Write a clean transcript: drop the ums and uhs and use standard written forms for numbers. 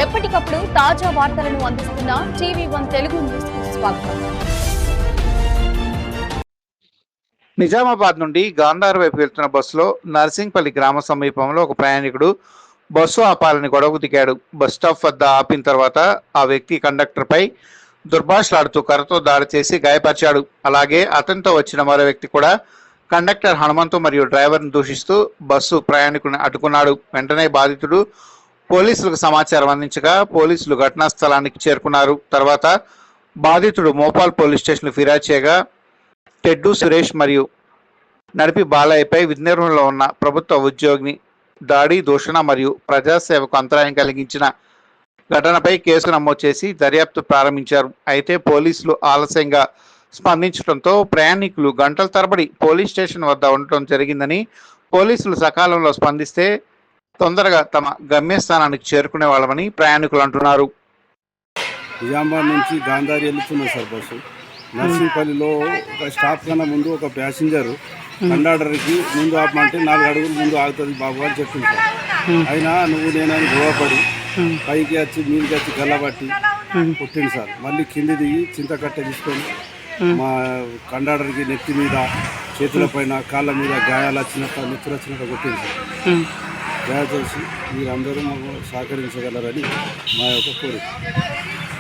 ఎప్పటికప్పుడు తాజా వార్తలను అందిస్తున్న టీవీ1 తెలుగు న్యూస్ కు స్వాగతం. నిజామాబాద్ నుండి గాంధార్ వైపు వెళ్తున్న బస్సులో నర్సింగ్పల్లి గ్రామ సమీపంలో ఒక ప్రయాణికుడు బస్సు ఆపాలని గొడవకు దిగాడు. బస్ స్టాప్ వద్ద ఆపిన తర్వాత ఆ వ్యక్తి కండక్టర్పై దుర్భాషలాడుతూ కర్రతో దాడి చేసి గాయపరిచాడు. అలాగే అతనితో వచ్చిన మరో వ్యక్తి కూడా కండక్టర్ హనుమంతు మరియు డ్రైవర్ను దూషిస్తూ బస్సు ప్రయాణికుడిని అడ్డుకున్నాడు. వెంటనే బాధితుడు పోలీసులకు సమాచారం అందించగా పోలీసులు ఘటనా స్థలానికి చేరుకున్నారు. తర్వాత బాధితుడు మోపాల్ పోలీస్ స్టేషన్లో ఫిర్యాదు చేయగా టెడ్డు సురేష్ మరియు నడిపి బాలయ్యపై విధి ఉన్న ప్రభుత్వ ఉద్యోగిని దాడి, దూషణ మరియు ప్రజాసేవకు అంతరాయం కలిగించిన ఘటనపై కేసు నమోదు చేసి దర్యాప్తు ప్రారంభించారు. అయితే పోలీసులు ఆలస్యంగా స్పందించడంతో ప్రయాణికులు గంటల తరబడి పోలీస్ స్టేషన్ వద్ద ఉండటం జరిగిందని, పోలీసులు సకాలంలో స్పందిస్తే తొందరగా తమ గమ్యస్థానానికి చేరుకునే వాళ్ళమని ప్రయాణికులు అంటున్నారు. నిజామాబాద్ నుంచి గాంధారి వెళ్తున్నా సార్ బస్సు. నర్సింగ్పల్లిలో ఒక స్టాప్ కన్నా ముందు ఒక ప్యాసింజర్ కండక్టర్కి ముందు ఆపమంటే 4 అడుగులు ముందు ఆగుతుంది బాబు అని చెప్పింది సార్. అయినా నువ్వు నేనని గొడవపడి పైకి వచ్చి మీదికి వచ్చి గల్లబట్టి కొట్టింది సార్. మళ్ళీ కింది దిగి చింతకట్టె తీసుకొని మా కండక్టర్కి నెత్తి మీద, చేతుల పైన, కాళ్ళ మీద గాయాలు వచ్చినట్టు, నెత్తులు వచ్చినట్టు కొట్టింది సార్. దయచేసి మీరందరూ మాకు సహకరించగలరని మా యొక్క కోరిక.